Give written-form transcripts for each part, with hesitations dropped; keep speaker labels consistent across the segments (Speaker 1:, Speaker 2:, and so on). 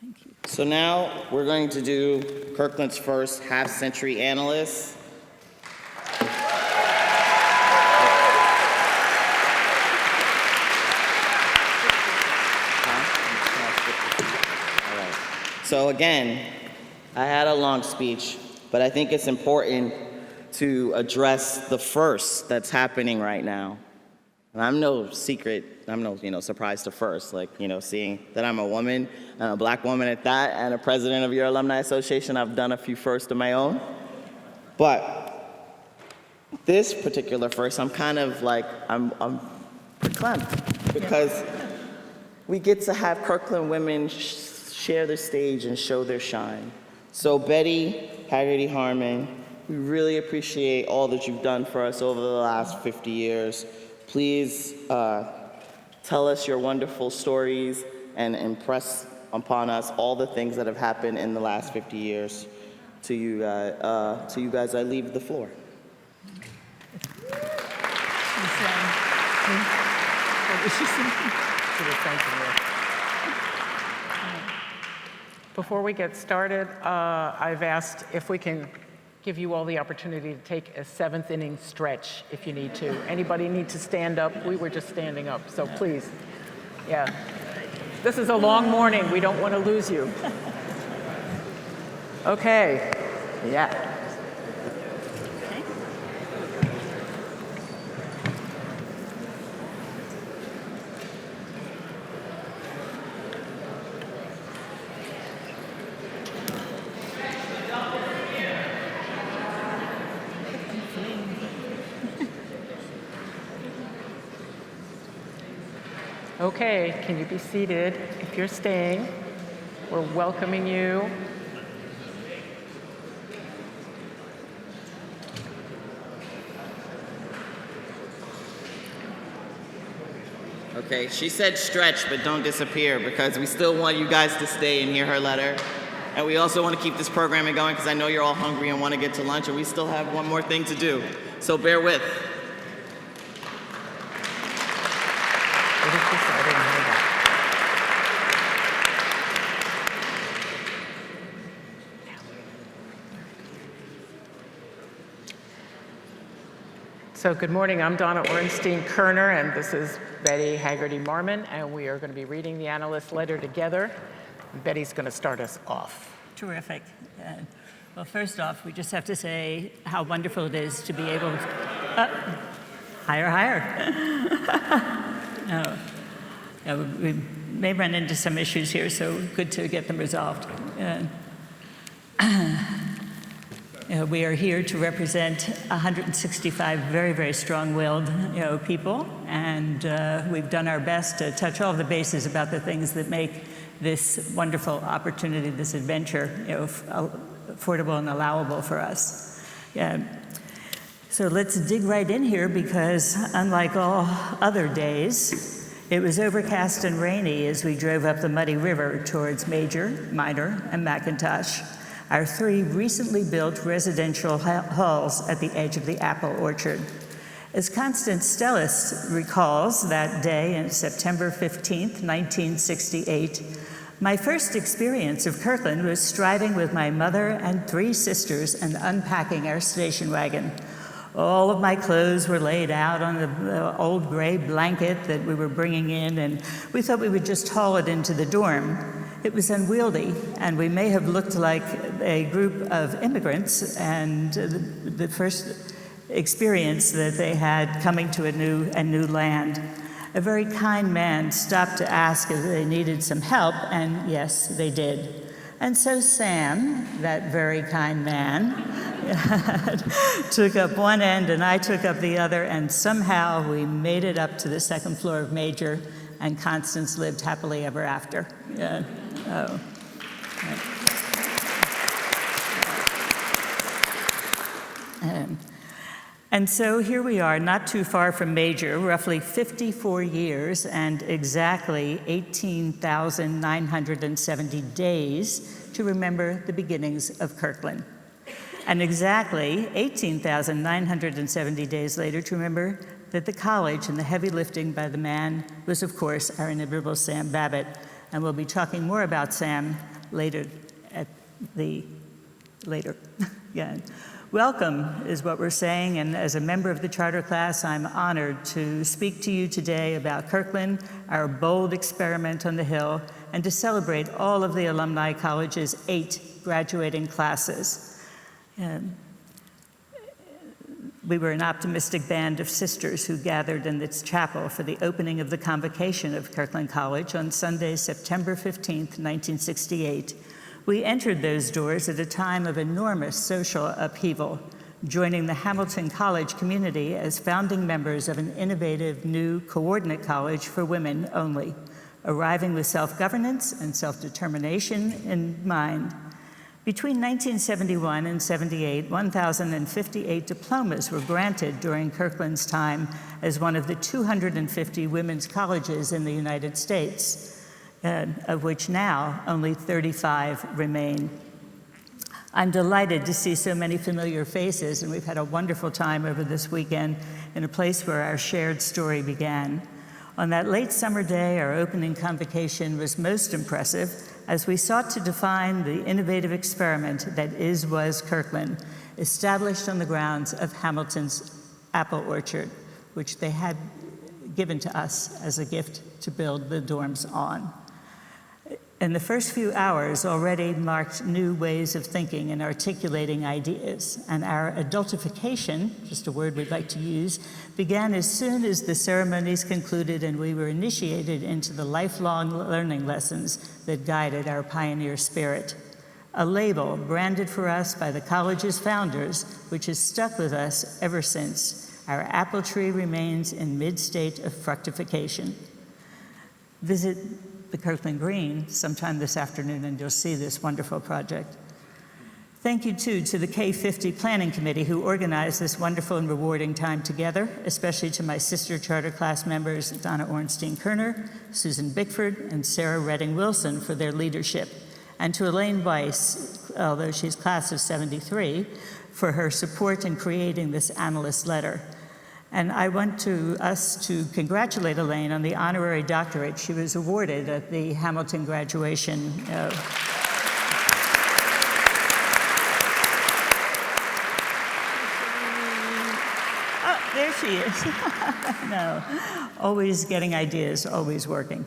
Speaker 1: Thank you.
Speaker 2: So now we're going to do Kirkland's first half-century analyst. All right. So again, I had a long speech, but I think it's important to address the first that's happening right now. And I'm no surprise to first, seeing that I'm a woman, and a black woman at that, and a president of your alumni association. I've done a few firsts of my own. But this particular first, I'm kind of I'm verklempt, because we get to have Kirkland women share the stage and show their shine. So Betty Haggerty Harmon, we really appreciate all that you've done for us over the last 50 years. Please tell us your wonderful stories and impress upon us all the things that have happened in the last 50 years. To you guys, I leave the floor.
Speaker 3: Before we get started, I've asked if we can give you all the opportunity to take a seventh inning stretch if you need to. Anybody need to stand up? We were just standing up, so please. Yeah. This is a long morning. We don't want to lose you. Okay. Yeah. Okay, can you be seated? If you're staying, we're welcoming you.
Speaker 2: Okay, she said stretch, but don't disappear, because we still want you guys to stay and hear her letter. And we also want to keep this programming going, because I know you're all hungry and want to get to lunch, and we still have one more thing to do. So bear with.
Speaker 3: So good morning, I'm Donna Kerner, and this is Betty Haggerty Marmon, and we are going to be reading the Annalist letter together. Betty's going to start us off.
Speaker 1: Terrific. Well, first off, we just have to say how wonderful it is to be able to... higher. We may run into some issues here, so good to get them resolved. We are here to represent 165 very, very strong-willed, people, and we've done our best to touch all the bases about the things that make this wonderful opportunity, this adventure, affordable and allowable for us. So let's dig right in here, because unlike all other days, it was overcast and rainy as we drove up the muddy river towards Major, Minor, and McIntosh, our three recently built residential halls at the edge of the apple orchard. As Constance Stellis recalls that day on September 15th, 1968, my first experience of Kirkland was striving with my mother and three sisters and unpacking our station wagon. All of my clothes were laid out on the old gray blanket that we were bringing in, and we thought we would just haul it into the dorm. It was unwieldy, and we may have looked like a group of immigrants, and the first experience that they had coming to a new land. A very kind man stopped to ask if they needed some help, and yes, they did. And so Sam, that very kind man, took up one end and I took up the other, and somehow we made it up to the second floor of Major, and Constance lived happily ever after. And so here we are, not too far from Major, roughly 54 years and exactly 18,970 days to remember the beginnings of Kirkland. And exactly 18,970 days later to remember that the college and the heavy lifting by the man was, of course, our inimitable Sam Babbitt. And we'll be talking more about Sam later. Again. Welcome is what we're saying, and as a member of the charter class, I'm honored to speak to you today about Kirkland, our bold experiment on the Hill, and to celebrate all of the Alumni College's 8 graduating classes. We were an optimistic band of sisters who gathered in its chapel for the opening of the convocation of Kirkland College on Sunday, September 15th, 1968. We entered those doors at a time of enormous social upheaval, joining the Hamilton College community as founding members of an innovative new coordinate college for women only, arriving with self-governance and self-determination in mind. Between 1971 and 78, 1,058 diplomas were granted during Kirkland's time as one of the 250 women's colleges in the United States. Of which now only 35 remain. I'm delighted to see so many familiar faces, and we've had a wonderful time over this weekend in a place where our shared story began. On that late summer day, our opening convocation was most impressive as we sought to define the innovative experiment that was Kirkland, established on the grounds of Hamilton's apple orchard, which they had given to us as a gift to build the dorms on. And the first few hours already marked new ways of thinking and articulating ideas, and our adultification, just a word we'd like to use, began as soon as the ceremonies concluded and we were initiated into the lifelong learning lessons that guided our pioneer spirit. A label branded for us by the college's founders, which has stuck with us ever since. Our apple tree remains in mid-state of fructification. Visit the Kirkland Green sometime this afternoon, and you'll see this wonderful project. Thank you, too, to the K50 Planning Committee who organized this wonderful and rewarding time together, especially to my sister charter class members, Donna Kerner, Susan Bickford, and Sarah Redding Wilson for their leadership, and to Elaine Weiss, although she's class of 73, for her support in creating this Annalist letter. And I want us to congratulate Elaine on the honorary doctorate she was awarded at the Hamilton graduation. Oh, there she is. No, always getting ideas, always working.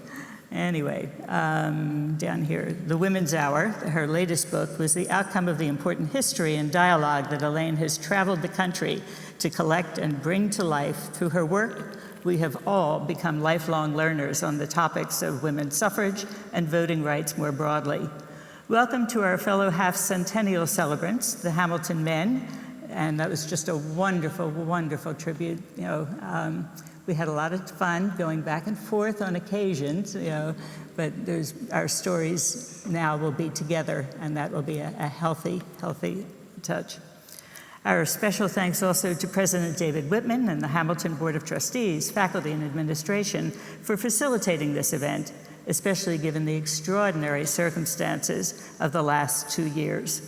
Speaker 1: Anyway, down here, The Women's Hour, her latest book, was the outcome of the important history and dialogue that Elaine has traveled the country to collect and bring to life. Through her work, we have all become lifelong learners on the topics of women's suffrage and voting rights more broadly. Welcome to our fellow half-centennial celebrants, the Hamilton men, and that was just a wonderful, wonderful tribute. We had a lot of fun going back and forth on occasions, but our stories now will be together, and that will be a healthy, healthy touch. Our special thanks also to President David Whitman and the Hamilton Board of Trustees, faculty, and administration for facilitating this event, especially given the extraordinary circumstances of the last 2 years.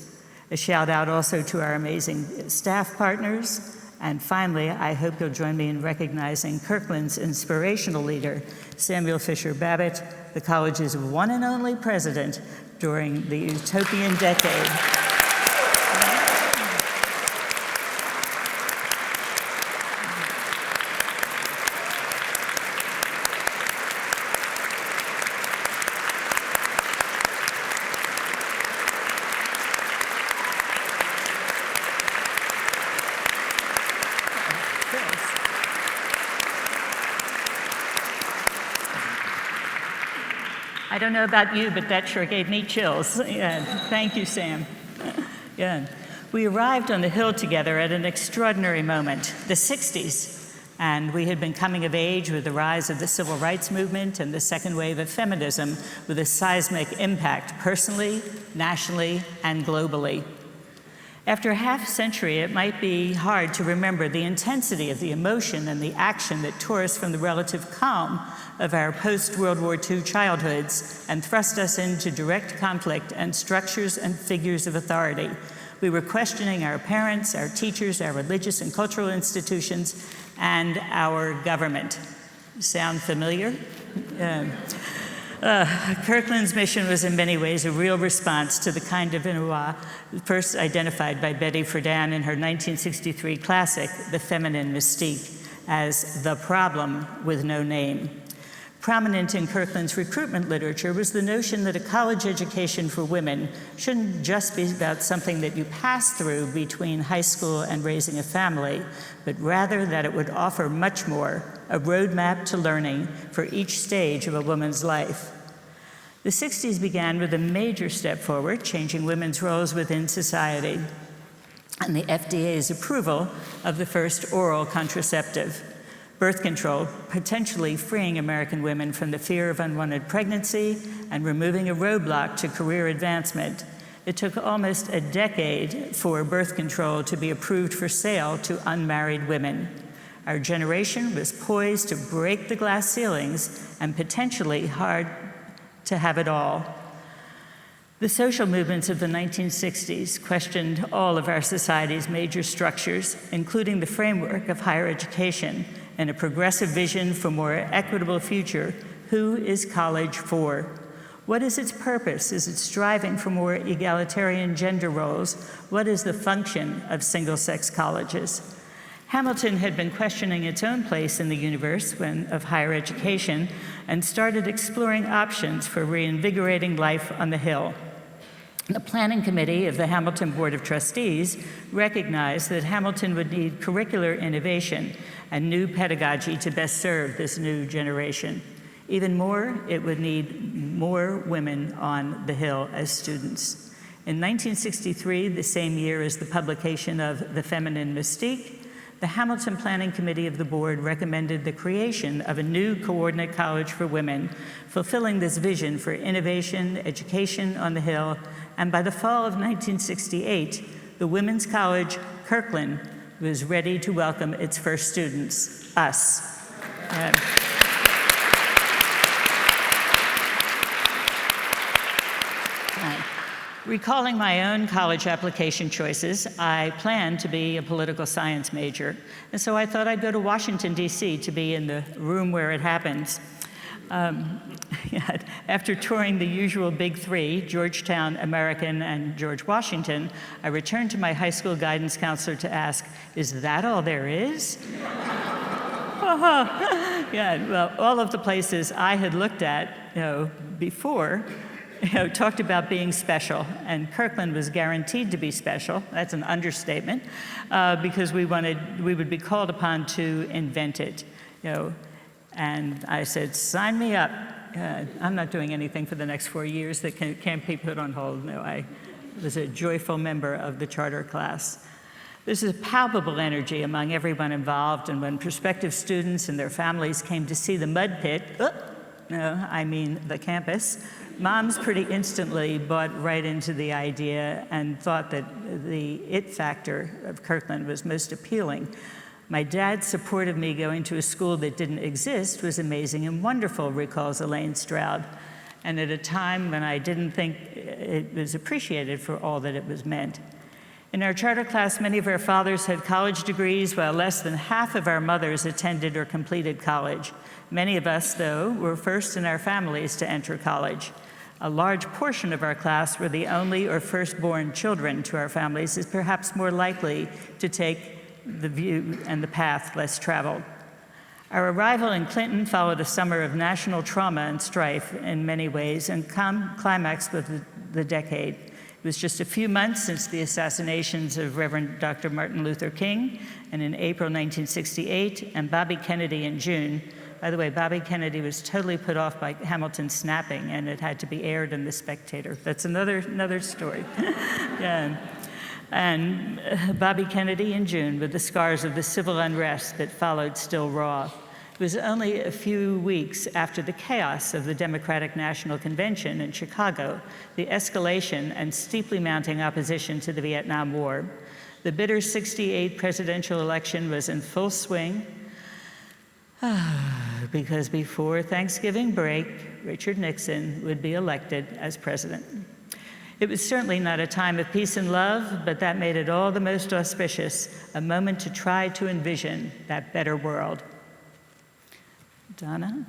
Speaker 1: A shout out also to our amazing staff partners. And finally, I hope you'll join me in recognizing Kirkland's inspirational leader, Samuel Fisher Babbitt, the college's one and only president during the utopian decade. I don't know about you, but that sure gave me chills. Yeah, thank you, Sam. Yeah. We arrived on the Hill together at an extraordinary moment, the 60s, and we had been coming of age with the rise of the civil rights movement and the second wave of feminism with a seismic impact personally, nationally, and globally. After a half century, it might be hard to remember the intensity of the emotion and the action that tore us from the relative calm of our post-World War II childhoods and thrust us into direct conflict and structures and figures of authority. We were questioning our parents, our teachers, our religious and cultural institutions, and our government. Sound familiar? Kirkland's mission was in many ways a real response to the kind of ennui first identified by Betty Friedan in her 1963 classic, The Feminine Mystique, as the problem with no name. Prominent in Kirkland's recruitment literature was the notion that a college education for women shouldn't just be about something that you pass through between high school and raising a family, but rather that it would offer much more, a roadmap to learning for each stage of a woman's life. The 60s began with a major step forward, changing women's roles within society, and the FDA's approval of the first oral contraceptive, birth control, potentially freeing American women from the fear of unwanted pregnancy and removing a roadblock to career advancement. It took almost a decade for birth control to be approved for sale to unmarried women. Our generation was poised to break the glass ceilings and potentially hard to have it all. The social movements of the 1960s questioned all of our society's major structures, including the framework of higher education and a progressive vision for a more equitable future. Who is college for? What is its purpose? Is it striving for more egalitarian gender roles? What is the function of single-sex colleges? Hamilton had been questioning its own place in the universe of higher education and started exploring options for reinvigorating life on the Hill. The planning committee of the Hamilton Board of Trustees recognized that Hamilton would need curricular innovation and new pedagogy to best serve this new generation. Even more, it would need more women on the Hill as students. In 1963, the same year as the publication of The Feminine Mystique, the Hamilton Planning Committee of the board recommended the creation of a new coordinate college for women, fulfilling this vision for innovation, education on the Hill, and by the fall of 1968, the Women's College, Kirkland, was ready to welcome its first students, us. Recalling my own college application choices, I planned to be a political science major, and so I thought I'd go to Washington, D.C. to be in the room where it happens. After touring the usual big three, Georgetown, American, and George Washington, I returned to my high school guidance counselor to ask, is that all there is? Yeah, well, all of the places I had looked at, before, talked about being special, and Kirkland was guaranteed to be special. That's an understatement, because we would be called upon to invent it, And I said, sign me up. I'm not doing anything for the next 4 years that can't be put on hold. No, I was a joyful member of the charter class. There's a palpable energy among everyone involved, and when prospective students and their families came to see the mud pit, the campus, moms pretty instantly bought right into the idea and thought that the it factor of Kirkland was most appealing. My dad's support of me going to a school that didn't exist was amazing and wonderful, recalls Elaine Stroud, and at a time when I didn't think it was appreciated for all that it was meant. In our charter class, many of our fathers had college degrees, while less than half of our mothers attended or completed college. Many of us, though, were first in our families to enter college. A large portion of our class were the only or firstborn children to our families, is perhaps more likely to take the view and the path less traveled. Our arrival in Clinton followed a summer of national trauma and strife in many ways and climaxed with the decade. It was just a few months since the assassinations of Reverend Dr. Martin Luther King, and in April 1968, and Bobby Kennedy in June. By the way, Bobby Kennedy was totally put off by Hamilton snapping, and it had to be aired in The Spectator. That's another story. Yeah. And Bobby Kennedy in June, with the scars of the civil unrest that followed still raw. It was only a few weeks after the chaos of the Democratic National Convention in Chicago, the escalation and steeply mounting opposition to the Vietnam War. The bitter '68 presidential election was in full swing, because before Thanksgiving break, Richard Nixon would be elected as president. It was certainly not a time of peace and love, but that made it all the most auspicious, a moment to try to envision that better world. Donna?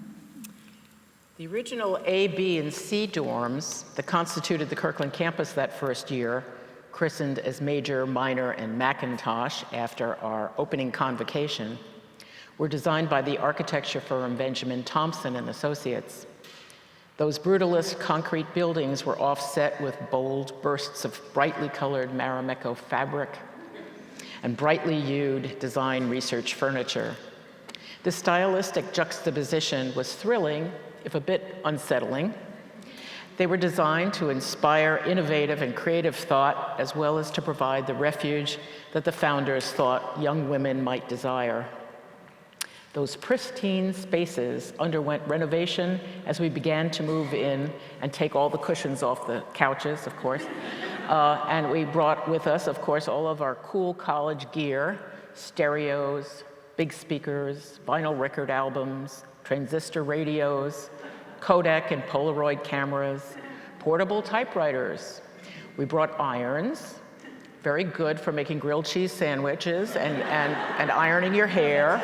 Speaker 3: The original A, B, and C dorms that constituted the Kirkland campus that first year, christened as Major, Minor, and Macintosh after our opening convocation, were designed by the architecture firm Benjamin Thompson and Associates. Those brutalist concrete buildings were offset with bold bursts of brightly colored Marimekko fabric and brightly hued design research furniture. This stylistic juxtaposition was thrilling, if a bit unsettling. They were designed to inspire innovative and creative thought, as well as to provide the refuge that the founders thought young women might desire. Those pristine spaces underwent renovation as we began to move in and take all the cushions off the couches, of course. And we brought with us, of course, all of our cool college gear, stereos, big speakers, vinyl record albums, transistor radios, Kodak and Polaroid cameras, portable typewriters. We brought irons, very good for making grilled cheese sandwiches and ironing your hair.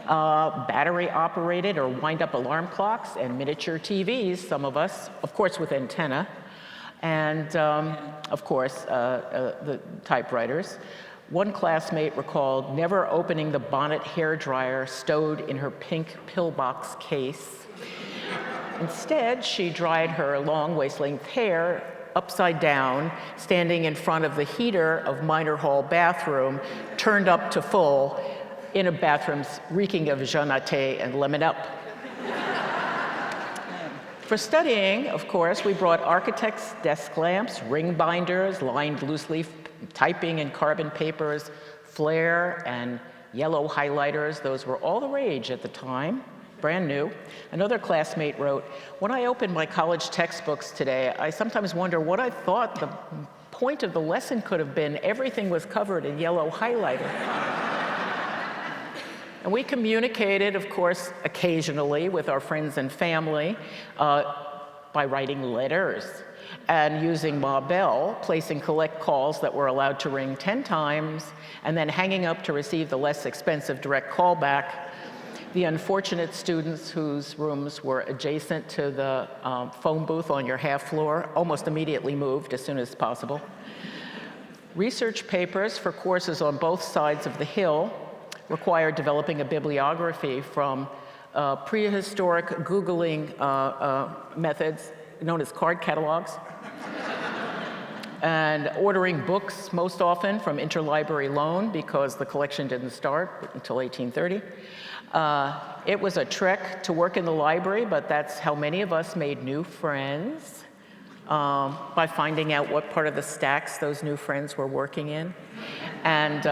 Speaker 3: Battery-operated or wind-up alarm clocks and miniature TVs, some of us, of course with antenna, and of course the typewriters. One classmate recalled never opening the bonnet hairdryer stowed in her pink pillbox case. Instead, she dried her long waist-length hair upside down, standing in front of the heater of Minor Hall bathroom, turned up to full, in a bathroom reeking of Jeanette and lemon up. For studying, of course, we brought architects' desk lamps, ring binders, lined loose leaf typing and carbon papers, flare and yellow highlighters. Those were all the rage at the time, brand new. Another classmate wrote, "When I open my college textbooks today, I sometimes wonder what I thought the point of the lesson could have been. Everything was covered in yellow highlighter." And we communicated, of course, occasionally with our friends and family by writing letters and using Ma Bell, placing collect calls that were allowed to ring 10 times and then hanging up to receive the less expensive direct callback. The unfortunate students whose rooms were adjacent to the phone booth on your half floor almost immediately moved as soon as possible. Research papers for courses on both sides of the Hill required developing a bibliography from prehistoric Googling methods known as card catalogs, and ordering books most often from interlibrary loan because the collection didn't start until 1830. It was a trek to work in the library, but that's how many of us made new friends, by finding out what part of the stacks those new friends were working in. And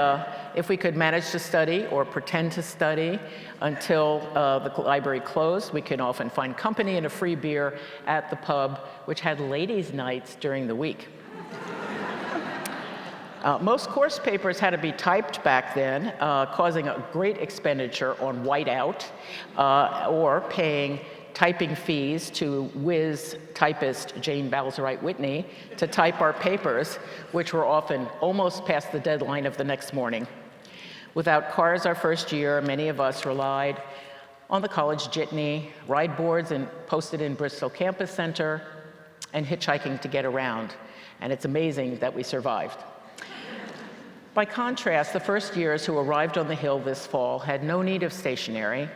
Speaker 3: if we could manage to study or pretend to study until the library closed, we could often find company and a free beer at the pub, which had ladies' nights during the week. Most course papers had to be typed back then, causing a great expenditure on whiteout or paying typing fees to whiz typist Jane Balzerite Whitney to type our papers, which were often almost past the deadline of the next morning. Without cars our first year, many of us relied on the college jitney, ride boards and posted in Bristol Campus Center, and hitchhiking to get around. And it's amazing that we survived. By contrast, the first years who arrived on the Hill this fall had no need of stationery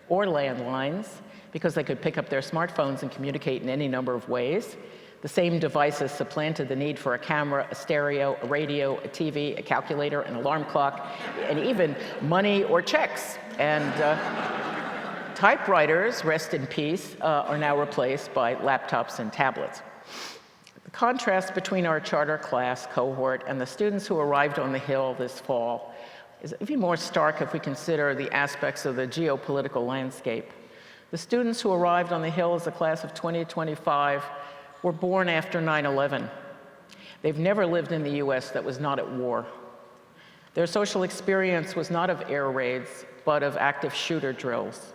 Speaker 3: or landlines because they could pick up their smartphones and communicate in any number of ways. The same devices supplanted the need for a camera, a stereo, a radio, a TV, a calculator, an alarm clock, and even money or checks. And typewriters, rest in peace, are now replaced by laptops and tablets. The contrast between our charter class cohort and the students who arrived on the Hill this fall is even more stark if we consider the aspects of the geopolitical landscape. The students who arrived on the Hill as a class of 2025 were born after 9/11. They've never lived in the US that was not at war. Their social experience was not of air raids, but of active shooter drills.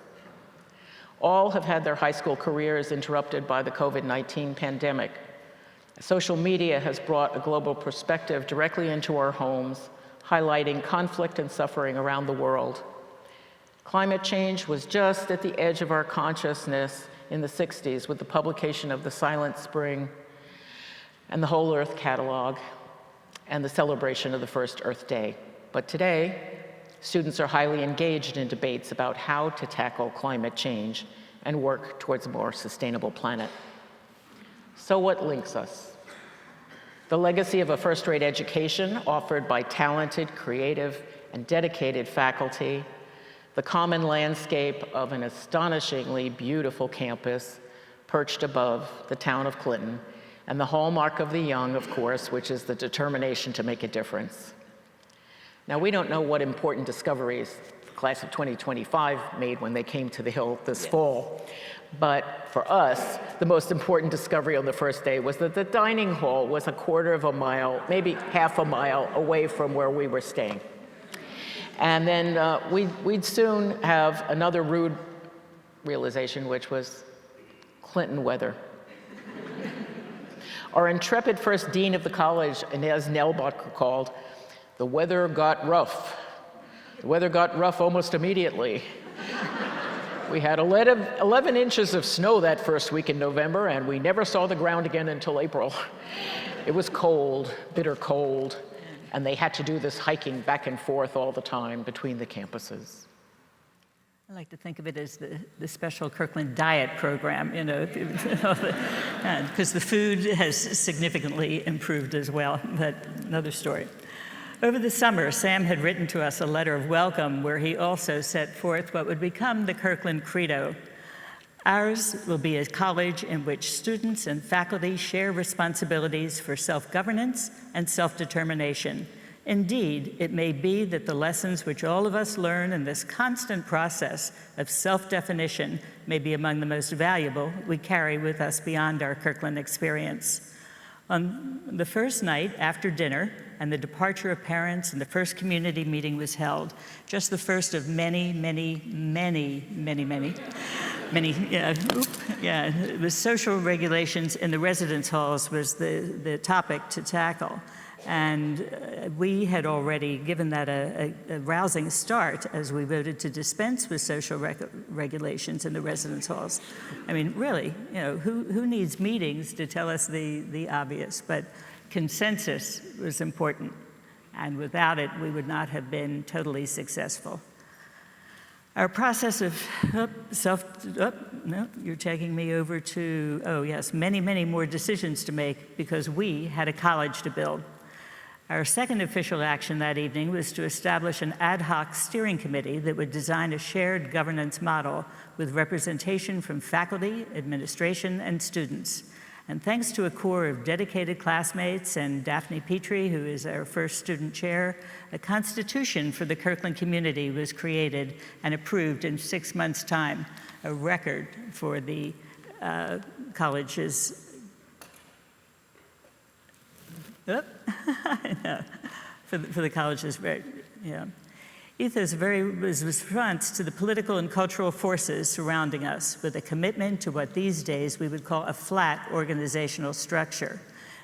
Speaker 3: All have had their high school careers interrupted by the COVID-19 pandemic. Social media has brought a global perspective directly into our homes, highlighting conflict and suffering around the world. Climate change was just at the edge of our consciousness in the 60s with the publication of The Silent Spring and the Whole Earth Catalog and the celebration of the first Earth Day. But today, students are highly engaged in debates about how to tackle climate change and work towards a more sustainable planet. So what links us? The legacy of a first-rate education offered by talented, creative, and dedicated faculty, the common landscape of an astonishingly beautiful campus perched above the town of Clinton, and the hallmark of the young, of course, which is the determination to make a difference. Now, we don't know what important discoveries the class of 2025 made when they came to the Hill this fall, but for us, the most important discovery on the first day was that the dining hall was a quarter of a mile, maybe half a mile away from where we were staying. And then we'd soon have another rude realization, which was Clinton weather. Our intrepid first dean of the college, Inez Nelbach, recalled, "The weather got rough. The weather got rough almost immediately. We had 11 inches of snow that first week in November, and we never saw the ground again until April. It was cold, bitter cold, and they had to do this hiking back and forth all the time between the campuses."
Speaker 1: I like to think of it as the special Kirkland diet program, you know, because the food has significantly improved as well, but another story. Over the summer, Sam had written to us a letter of welcome where he also set forth what would become the Kirkland Credo. Ours will be a college in which students and faculty share responsibilities for self-governance and self-determination. Indeed, it may be that the lessons which all of us learn in this constant process of self-definition may be among the most valuable we carry with us beyond our Kirkland experience. On the first night after dinner and the departure of parents and the first community meeting was held, just the first of many, the social regulations in the residence halls was the topic to tackle. And we had already given that a rousing start as we voted to dispense with social regulations in the residence halls. I mean, really, you know, who needs meetings to tell us the obvious? But consensus was important, and without it, we would not have been totally successful. Our process of you're taking me over to, oh yes, many more decisions to make because we had a college to build. Our second official action that evening was to establish an ad hoc steering committee that would design a shared governance model with representation from faculty, administration, and students. And thanks to a core of dedicated classmates and Daphne Petrie, who is our first student chair, a constitution for the Kirkland community was created and approved in 6 months' time, a record for the college's for the college's ethos was response to the political and cultural forces surrounding us with a commitment to what these days we would call a flat organizational structure.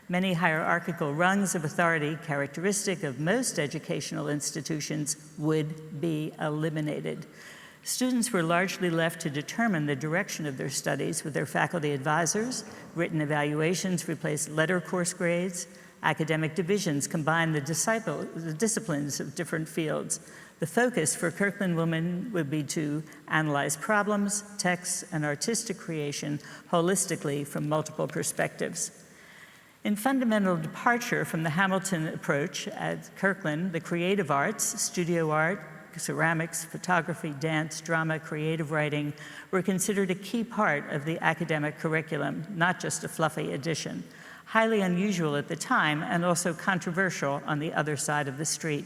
Speaker 1: Many hierarchical rungs of authority characteristic of most educational institutions would be eliminated. Students were largely left to determine the direction of their studies with their faculty advisors. Written evaluations replaced letter course grades. Academic divisions combine the disciplines of different fields. The focus for Kirkland women would be to analyze problems, texts, and artistic creation holistically from multiple perspectives. In fundamental departure from the Hamilton approach at Kirkland, the creative arts, studio art, ceramics, photography, dance, drama, creative writing were considered a key part of the academic curriculum, not just a fluffy addition. Highly unusual at the time and also controversial on the other side of the street.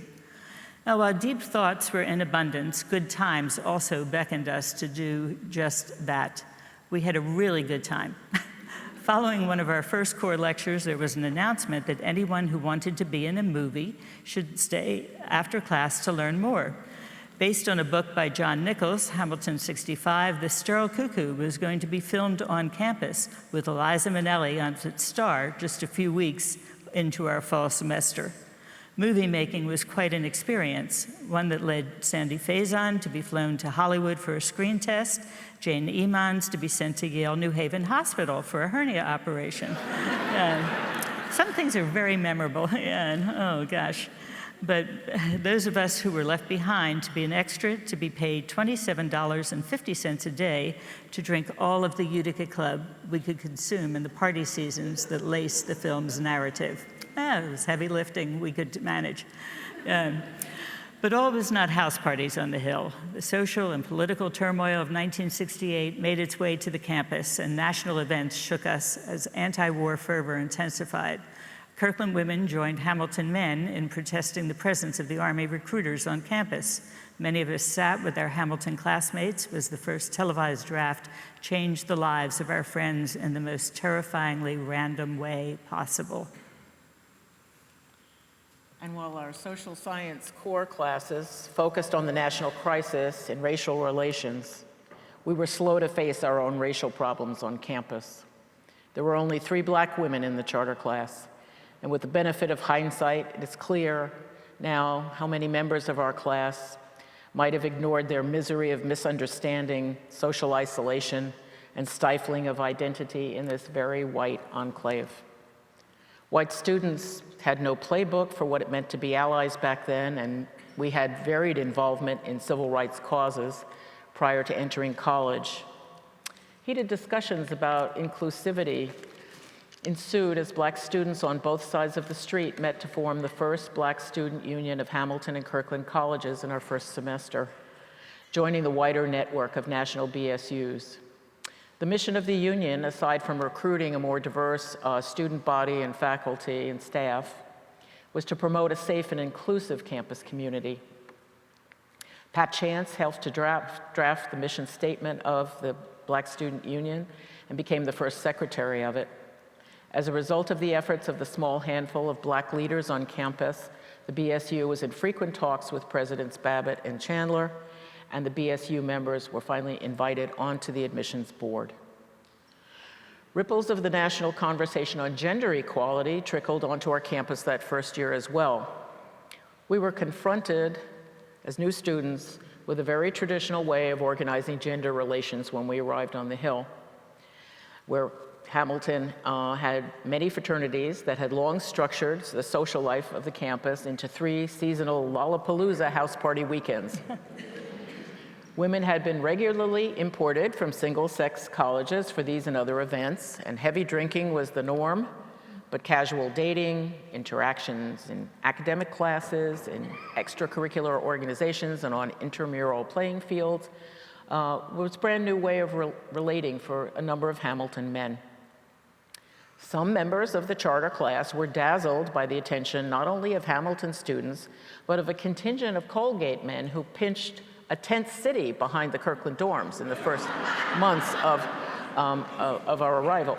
Speaker 1: Now, while deep thoughts were in abundance, good times also beckoned us to do just that. We had a really good time. Following one of our first core lectures, there was an announcement that anyone who wanted to be in a movie should stay after class to learn more. Based on a book by John Nichols, Hamilton 65, The Sterile Cuckoo was going to be filmed on campus with Eliza Minnelli on its star just a few weeks into our fall semester. Movie making was quite an experience, one that led Sandy Faison to be flown to Hollywood for a screen test, Jane Emons to be sent to Yale New Haven Hospital for a hernia operation. Some things are very memorable, and oh gosh. But those of us who were left behind to be an extra, to be paid $27.50 a day to drink all of the Utica Club we could consume in the party seasons that laced the film's narrative. It was heavy lifting we could manage. But all was not house parties on the Hill. The social and political turmoil of 1968 made its way to the campus, and national events shook us as anti-war fervor intensified. Kirkland women joined Hamilton men in protesting the presence of the Army recruiters on campus. Many of us sat with our Hamilton classmates as the first televised draft changed the lives of our friends in the most terrifyingly random way possible.
Speaker 3: And while our social science core classes focused on the national crisis and racial relations, we were slow to face our own racial problems on campus. There were only 3 Black women in the charter class, and with the benefit of hindsight, it is clear now how many members of our class might have ignored their misery of misunderstanding, social isolation, and stifling of identity in this very white enclave. White students had no playbook for what it meant to be allies back then, and we had varied involvement in civil rights causes prior to entering college. Heated discussions about inclusivity ensued as Black students on both sides of the street met to form the first Black student union of Hamilton and Kirkland colleges in our first semester, joining the wider network of national BSUs. The mission of the union, aside from recruiting a more diverse student body and faculty and staff, was to promote a safe and inclusive campus community. Pat Chance helped to draft the mission statement of the Black Student Union and became the first secretary of it. As a result of the efforts of the small handful of Black leaders on campus, the BSU was in frequent talks with Presidents Babbitt and Chandler, and the BSU members were finally invited onto the admissions board. Ripples of the national conversation on gender equality trickled onto our campus that first year as well. We were confronted as new students with a very traditional way of organizing gender relations when we arrived on the Hill, where Hamilton had many fraternities that had long structured the social life of the campus into 3 seasonal Lollapalooza house party weekends. Women had been regularly imported from single-sex colleges for these and other events, and heavy drinking was the norm, but casual dating, interactions in academic classes, in extracurricular organizations, and on intramural playing fields was a brand new way of relating for a number of Hamilton men. Some members of the charter class were dazzled by the attention not only of Hamilton students, but of a contingent of Colgate men who pinched a tent city behind the Kirkland dorms in the first months of our arrival.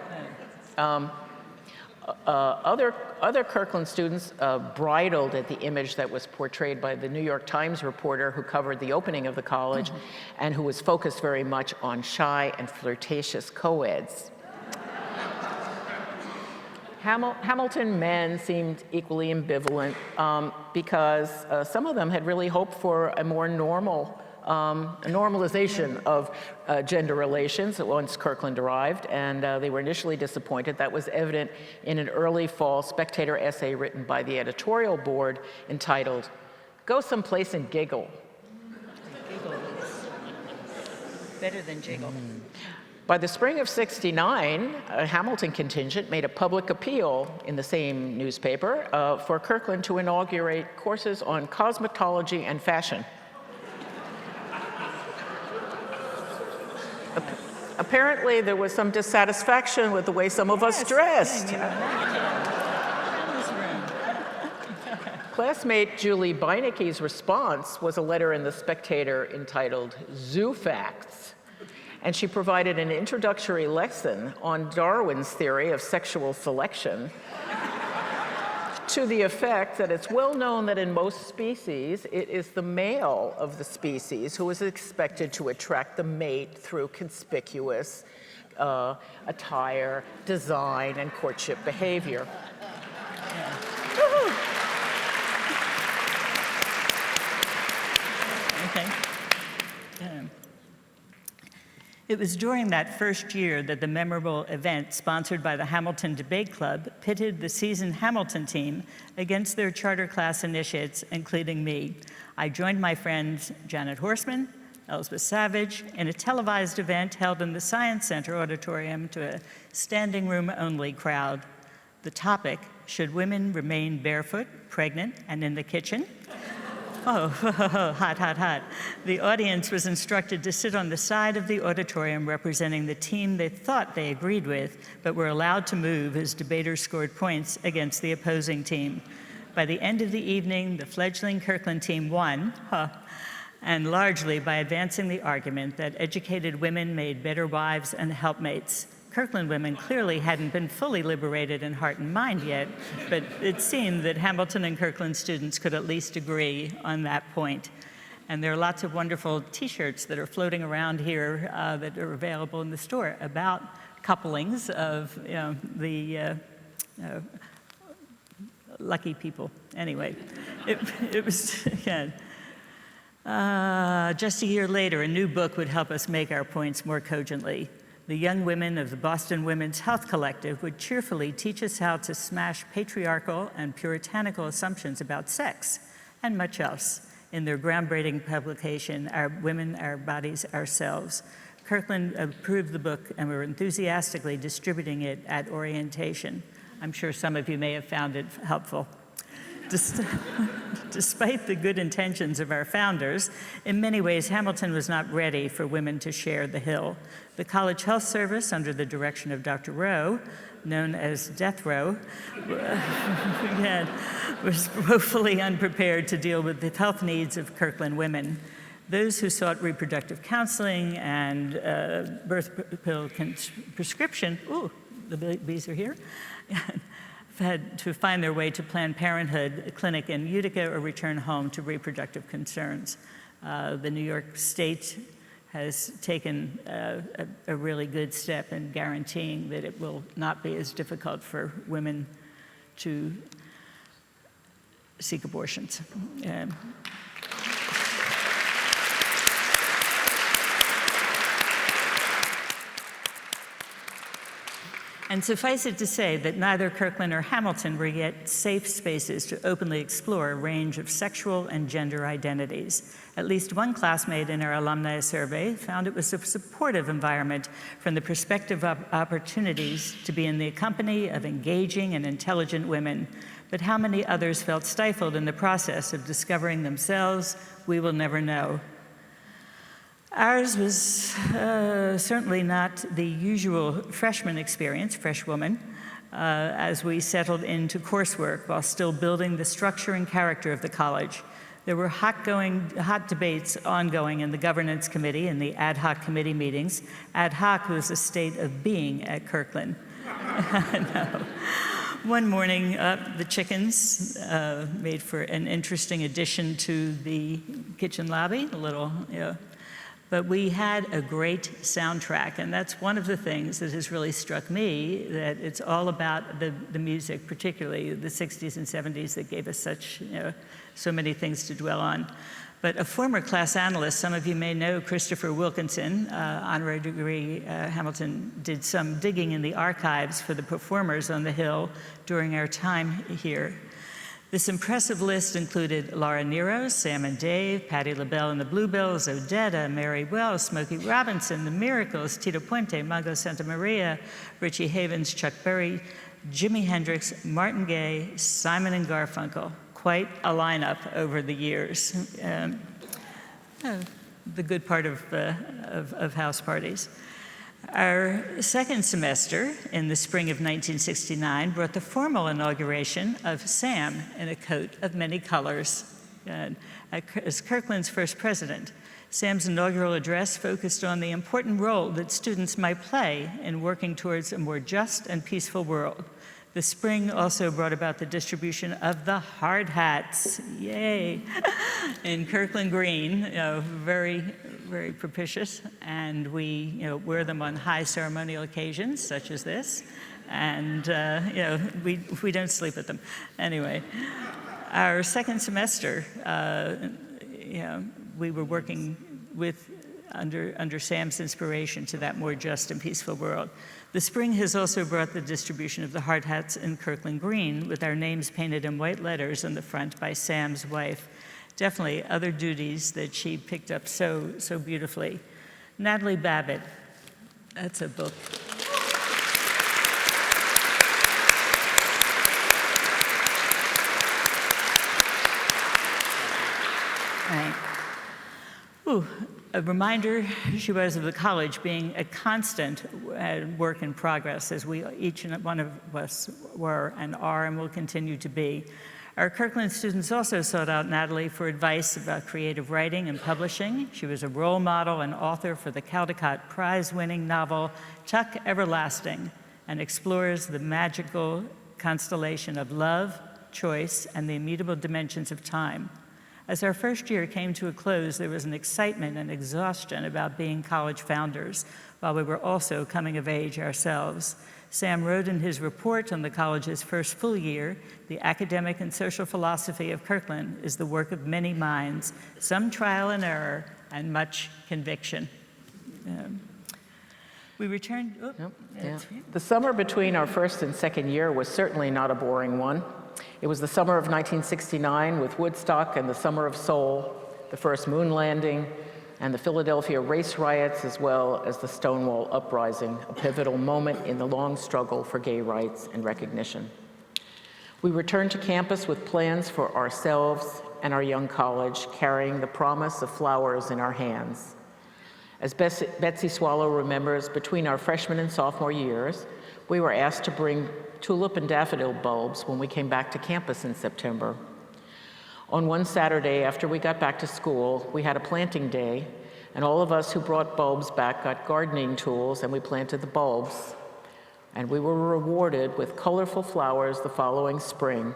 Speaker 3: Other Kirkland students bridled at the image that was portrayed by the New York Times reporter who covered the opening of the college and who was focused very much on shy and flirtatious co-eds. Hamilton men seemed equally ambivalent because some of them had really hoped for a more normalization of gender relations once Kirkland arrived, and they were initially disappointed. That was evident in an early fall Spectator essay written by the editorial board entitled, "Go Someplace and Giggle."
Speaker 1: Giggle is better than jiggle.
Speaker 3: By the spring of '69, a Hamilton contingent made a public appeal in the same newspaper for Kirkland to inaugurate courses on cosmetology and fashion. Apparently, there was some dissatisfaction with the way some of us dressed. Classmate Julie Beinecke's response was a letter in the Spectator entitled "Zoo Facts," and she provided an introductory lesson on Darwin's theory of sexual selection to the effect that it's well known that in most species, it is the male of the species who is expected to attract the mate through conspicuous attire, design, and courtship behavior.
Speaker 1: It was during that first year that the memorable event sponsored by the Hamilton Debate Club pitted the seasoned Hamilton team against their charter class initiates, including me. I joined my friends Janet Horseman, Elspeth Savage, in a televised event held in the Science Center auditorium to a standing room only crowd. The topic, should women remain barefoot, pregnant, and in the kitchen? Oh, hot, hot, hot. The audience was instructed to sit on the side of the auditorium representing the team they thought they agreed with, but were allowed to move as debaters scored points against the opposing team. By the end of the evening, the fledgling Kirkland team won, and largely by advancing the argument that educated women made better wives and helpmates. Kirkland women clearly hadn't been fully liberated in heart and mind yet, but it seemed that Hamilton and Kirkland students could at least agree on that point. And there are lots of wonderful T-shirts that are floating around here that are available in the store about couplings of the lucky people. Anyway, it was, yeah. Just a year later, a new book would help us make our points more cogently. The young women of the Boston Women's Health Collective would cheerfully teach us how to smash patriarchal and puritanical assumptions about sex and much else in their groundbreaking publication, Our Women, Our Bodies, Ourselves. Kirkland approved the book and were enthusiastically distributing it at orientation. I'm sure some of you may have found it helpful. Despite the good intentions of our founders, in many ways, Hamilton was not ready for women to share the hill. The College Health Service, under the direction of Dr. Rowe, known as Death Row, was woefully unprepared to deal with the health needs of Kirkland women. Those who sought reproductive counseling and birth pill prescription, ooh, the bees are here, had to find their way to Planned Parenthood, a clinic in Utica, or return home to reproductive concerns. The New York State has taken a really good step in guaranteeing that it will not be as difficult for women to seek abortions. And suffice it to say that neither Kirkland or Hamilton were yet safe spaces to openly explore a range of sexual and gender identities. At least one classmate in our alumni survey found it was a supportive environment from the perspective of opportunities to be in the company of engaging and intelligent women. But how many others felt stifled in the process of discovering themselves, we will never know. Ours was certainly not the usual freshman experience, freshwoman, as we settled into coursework while still building the structure and character of the college. There were hot debates ongoing in the governance committee and the ad hoc committee meetings. Ad hoc was a state of being at Kirkland. No. One morning, the chickens made for an interesting addition to the kitchen lobby, a little, but we had a great soundtrack, and that's one of the things that has really struck me, that it's all about the music, particularly the 60s and 70s, that gave us such, so many things to dwell on. But a former class analyst, some of you may know Christopher Wilkinson, honorary degree Hamilton, did some digging in the archives for the performers on the Hill during our time here. This impressive list included Laura Nero, Sam and Dave, Patti LaBelle and the Bluebells, Odetta, Mary Wells, Smokey Robinson, The Miracles, Tito Puente, Mago Santa Maria, Richie Havens, Chuck Berry, Jimi Hendrix, Martin Gaye, Simon and Garfunkel. Quite a lineup over the years. The good part of house parties. Our second semester in the spring of 1969 brought the formal inauguration of Sam in a coat of many colors as Kirkland's first president. Sam's inaugural address focused on the important role that students might play in working towards a more just and peaceful world. The spring also brought about the distribution of the hard hats, yay, in Kirkland green, very, very propitious, and we wear them on high ceremonial occasions such as this, and we don't sleep with them. Anyway, our second semester, we were working with under Sam's inspiration to that more just and peaceful world. The spring has also brought the distribution of the hard hats in Kirkland green, with our names painted in white letters on the front by Sam's wife. Definitely other duties that she picked up so beautifully. Natalie Babbitt, that's a book. Right. Ooh, a reminder she was of the college being a constant work in progress, as we each and one of us were and are and will continue to be. Our Kirkland students also sought out Natalie for advice about creative writing and publishing. She was a role model and author for the Caldecott Prize-winning novel Chuck Everlasting, and explores the magical constellation of love, choice, and the immutable dimensions of time. As our first year came to a close, there was an excitement and exhaustion about being college founders, while we were also coming of age ourselves. Sam wrote in his report on the college's first full year, "The academic and social philosophy of Kirkland is the work of many minds, some trial and error, and much conviction." We returned. Oh,
Speaker 3: The summer between our first and second year was certainly not a boring one. It was the summer of 1969 with Woodstock and the Summer of Soul, the first moon landing, and the Philadelphia race riots, as well as the Stonewall Uprising, a pivotal moment in the long struggle for gay rights and recognition. We returned to campus with plans for ourselves and our young college, carrying the promise of flowers in our hands. As Betsy Swallow remembers, between our freshman and sophomore years, we were asked to bring tulip and daffodil bulbs when we came back to campus in September. On one Saturday after we got back to school, we had a planting day, and all of us who brought bulbs back got gardening tools, and we planted the bulbs. And we were rewarded with colorful flowers the following spring,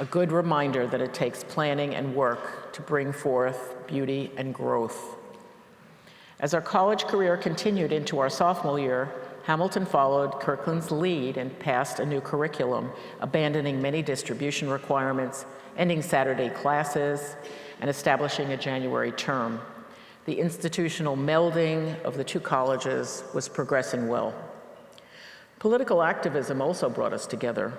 Speaker 3: a good reminder that it takes planning and work to bring forth beauty and growth. As our college career continued into our sophomore year, Hamilton followed Kirkland's lead and passed a new curriculum, abandoning many distribution requirements, ending Saturday classes, and establishing a January term. The institutional melding of the two colleges was progressing well. Political activism also brought us together.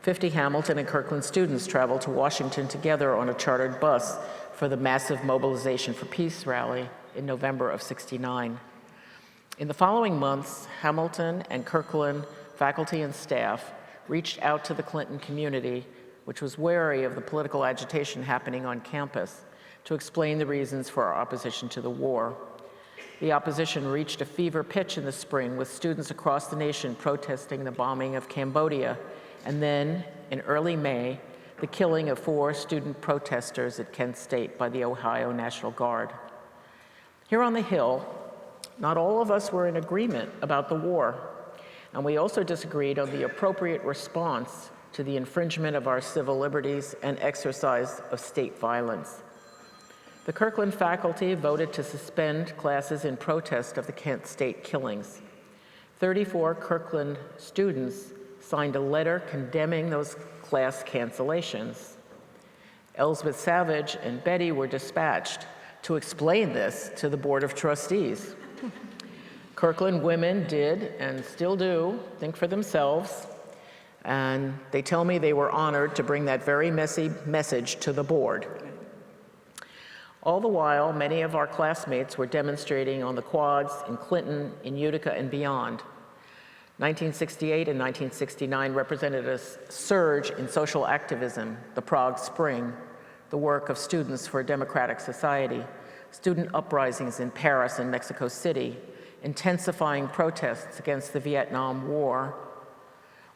Speaker 3: 50 Hamilton and Kirkland students traveled to Washington together on a chartered bus for the massive Mobilization for Peace rally in November of '69. In the following months, Hamilton and Kirkland faculty and staff reached out to the Clinton community, which was wary of the political agitation happening on campus, to explain the reasons for our opposition to the war. The opposition reached a fever pitch in the spring, with students across the nation protesting the bombing of Cambodia, and then, in early May, the killing of 4 student protesters at Kent State by the Ohio National Guard. Here on the Hill, not all of us were in agreement about the war, and we also disagreed on the appropriate response to the infringement of our civil liberties and exercise of state violence. The Kirkland faculty voted to suspend classes in protest of the Kent State killings. 34 Kirkland students signed a letter condemning those class cancellations. Elsbeth Savage and Betty were dispatched to explain this to the Board of Trustees. Kirkland women did, and still do, think for themselves, and they tell me they were honored to bring that very messy message to the board. All the while, many of our classmates were demonstrating on the quads, in Clinton, in Utica, and beyond. 1968 and 1969 represented a surge in social activism, the Prague Spring, the work of Students for a Democratic Society, student uprisings in Paris and Mexico City, intensifying protests against the Vietnam War,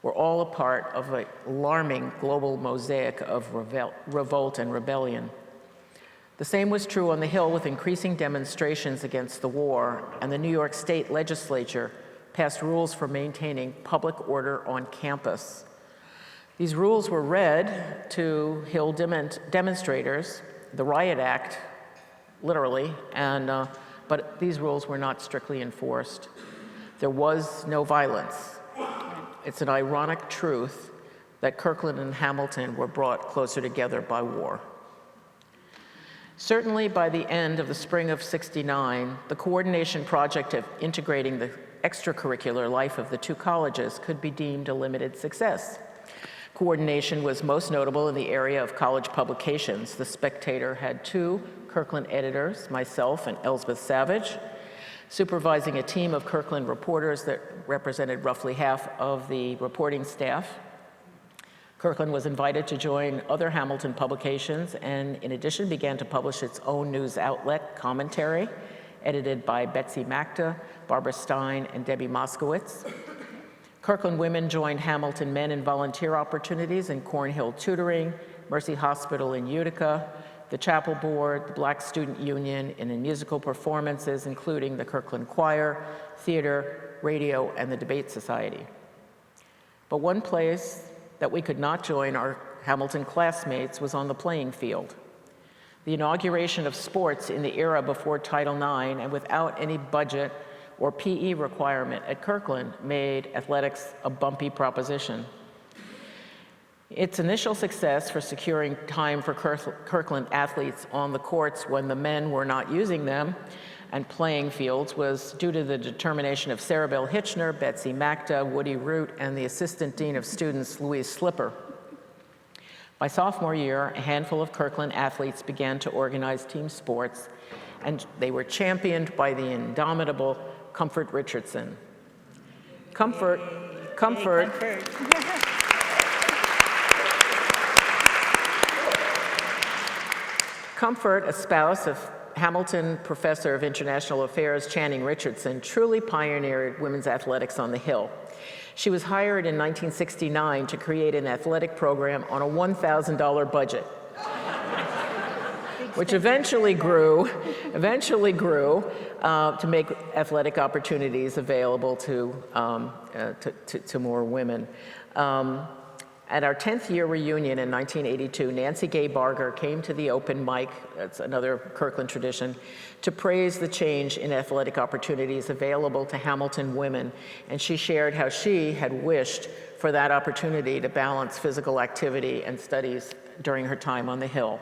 Speaker 3: were all a part of an alarming global mosaic of revolt and rebellion. The same was true on the Hill, with increasing demonstrations against the war, and the New York State Legislature passed rules for maintaining public order on campus. These rules were read to Hill demonstrators, the Riot Act, literally, but these rules were not strictly enforced. There was no violence. It's an ironic truth that Kirkland and Hamilton were brought closer together by war. Certainly by the end of the spring of '69, the coordination project of integrating the extracurricular life of the two colleges could be deemed a limited success. Coordination was most notable in the area of college publications. The Spectator had 2 Kirkland editors, myself and Elsbeth Savage, supervising a team of Kirkland reporters that represented roughly half of the reporting staff. Kirkland was invited to join other Hamilton publications and in addition began to publish its own news outlet, Commentary, edited by Betsy Macta, Barbara Stein, and Debbie Moskowitz. Kirkland women joined Hamilton men in volunteer opportunities in Cornhill tutoring, Mercy Hospital in Utica, the Chapel Board, the Black Student Union, and in musical performances, including the Kirkland Choir, theater, radio, and the Debate Society. But one place that we could not join our Hamilton classmates was on the playing field. The inauguration of sports in the era before Title IX and without any budget or PE requirement at Kirkland made athletics a bumpy proposition. Its initial success for securing time for Kirkland athletes on the courts when the men were not using them and playing fields was due to the determination of Sarah Bell Hitchner, Betsy Macta, Woody Root, and the Assistant Dean of Students, Louise Slipper. By sophomore year, a handful of Kirkland athletes began to organize team sports, and they were championed by the indomitable Comfort Richardson. Comfort. Comfort, a spouse of Hamilton Professor of International Affairs Channing Richardson, truly pioneered women's athletics on the Hill. She was hired in 1969 to create an athletic program on a $1,000 budget, which eventually grew to make athletic opportunities available to more women. At our 10th year reunion in 1982, Nancy Gay Barger came to the open mic, that's another Kirkland tradition, to praise the change in athletic opportunities available to Hamilton women, and she shared how she had wished for that opportunity to balance physical activity and studies during her time on the Hill.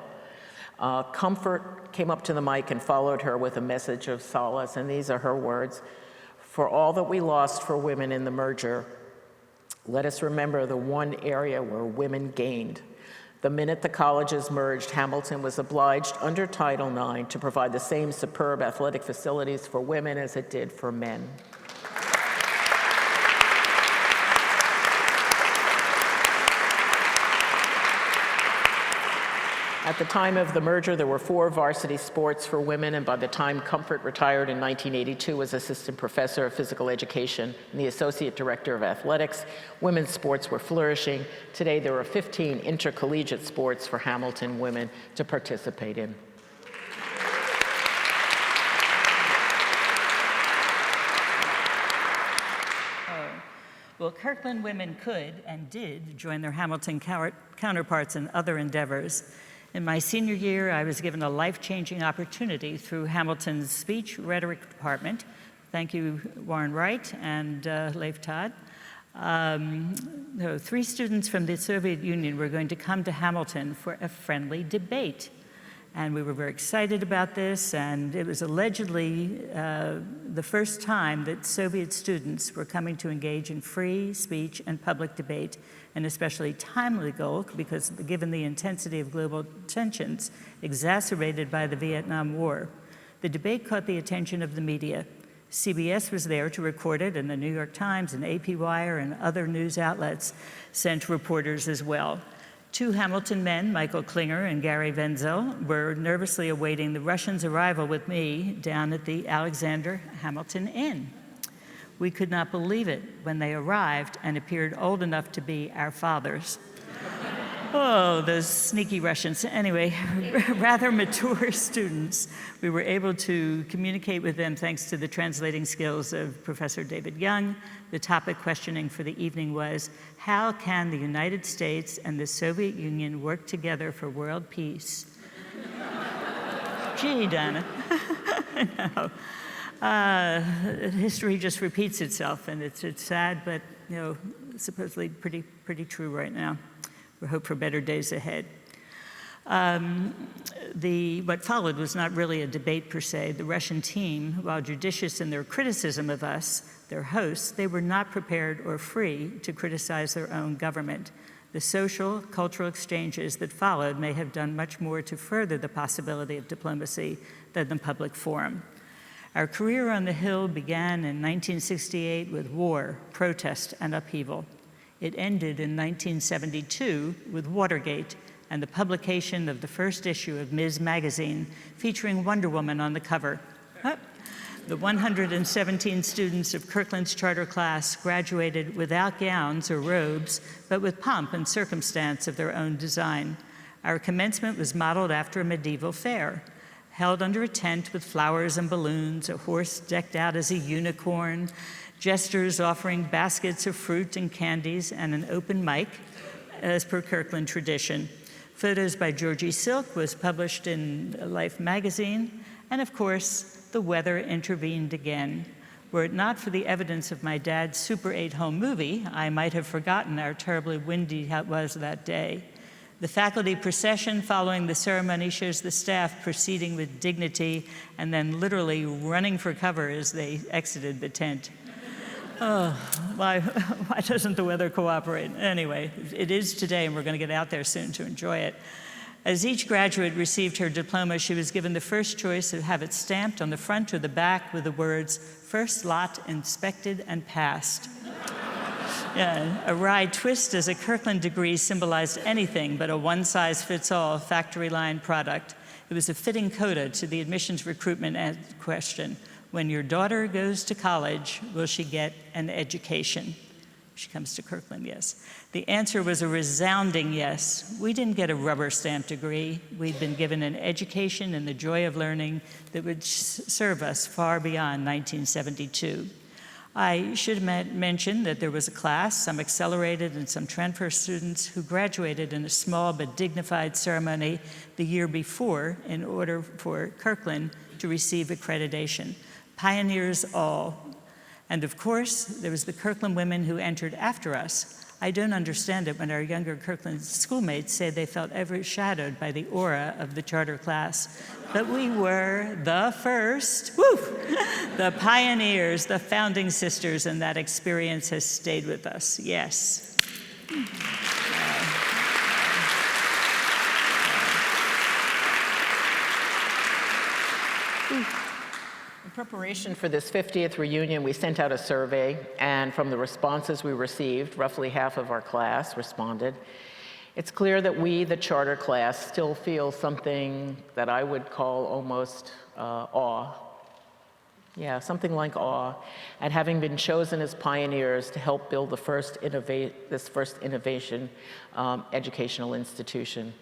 Speaker 3: Comfort came up to the mic and followed her with a message of solace, and these are her words: "For all that we lost for women in the merger, let us remember the one area where women gained. The minute the colleges merged, Hamilton was obliged under Title IX to provide the same superb athletic facilities for women as it did for men." At the time of the merger, there were 4 varsity sports for women, and by the time Comfort retired in 1982 as assistant professor of physical education and the associate director of athletics, women's sports were flourishing. Today, there are 15 intercollegiate sports for Hamilton women to participate in.
Speaker 1: Well, Kirkland women could and did join their Hamilton counterparts in other endeavors. In my senior year, I was given a life-changing opportunity through Hamilton's speech rhetoric department. Thank you, Warren Wright and Leif Todd. 3 students from the Soviet Union were going to come to Hamilton for a friendly debate. And we were very excited about this, and it was allegedly the first time that Soviet students were coming to engage in free speech and public debate, an especially timely goal because given the intensity of global tensions exacerbated by the Vietnam War. The debate caught the attention of the media. CBS was there to record it, and the New York Times and AP Wire and other news outlets sent reporters as well. 2 Hamilton men, Michael Klinger and Gary Wenzel, were nervously awaiting the Russians' arrival with me down at the Alexander Hamilton Inn. We could not believe it when they arrived and appeared old enough to be our fathers. Oh, those sneaky Russians. Anyway, rather mature students. We were able to communicate with them thanks to the translating skills of Professor David Young. The topic questioning for the evening was, how can the United States and the Soviet Union work together for world peace? Gee, Donna. No. History just repeats itself, and it's sad, but supposedly pretty true right now. We hope for better days ahead. What followed was not really a debate per se. The Russian team, while judicious in their criticism of us, their hosts, they were not prepared or free to criticize their own government. The social, cultural exchanges that followed may have done much more to further the possibility of diplomacy than the public forum. Our career on the Hill began in 1968 with war, protest, and upheaval. It ended in 1972 with Watergate and the publication of the first issue of Ms. Magazine featuring Wonder Woman on the cover. The 117 students of Kirkland's charter class graduated without gowns or robes, but with pomp and circumstance of their own design. Our commencement was modeled after a medieval fair, held under a tent with flowers and balloons, a horse decked out as a unicorn, jesters offering baskets of fruit and candies, and an open mic, as per Kirkland tradition. Photos by Georgie Silk was published in Life magazine, and of course, the weather intervened again. Were it not for the evidence of my dad's Super 8 home movie, I might have forgotten how terribly windy it was that day. The faculty procession following the ceremony shows the staff proceeding with dignity and then literally running for cover as they exited the tent. Oh, why doesn't the weather cooperate? Anyway, it is today, and we're going to get out there soon to enjoy it. As each graduate received her diploma, she was given the first choice to have it stamped on the front or the back with the words, "First lot inspected and passed." Yeah, a wry twist as a Kirkland degree symbolized anything but a one-size-fits-all factory-line product. It was a fitting coda to the admissions recruitment question. When your daughter goes to college, will she get an education? She comes to Kirkland, yes. The answer was a resounding yes. We didn't get a rubber stamp degree. We'd been given an education and the joy of learning that would serve us far beyond 1972. I should mention that there was a class, some accelerated and some transfer students, who graduated in a small but dignified ceremony the year before in order for Kirkland to receive accreditation. Pioneers all. And of course, there was the Kirkland women who entered after us. I don't understand it when our younger Kirkland schoolmates say they felt overshadowed by the aura of the charter class. But we were the first, the pioneers, the founding sisters, and that experience has stayed with us, yes.
Speaker 3: In preparation for this 50th reunion, we sent out a survey, and from the responses we received, roughly half of our class responded. It's clear that we, the charter class, still feel something that I would call almost awe. Yeah, something like awe at having been chosen as pioneers to help build this first innovation educational institution.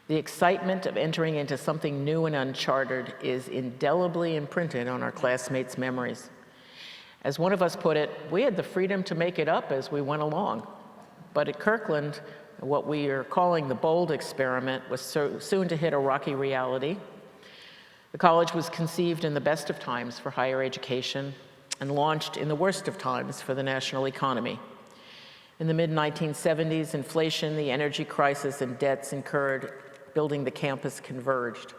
Speaker 3: The excitement of entering into something new and uncharted is indelibly imprinted on our classmates' memories. As one of us put it, we had the freedom to make it up as we went along. But at Kirkland, what we are calling the bold experiment was soon to hit a rocky reality. The college was conceived in the best of times for higher education and launched in the worst of times for the national economy. In the mid-1970s, inflation, the energy crisis, and debts incurred building the campus converged.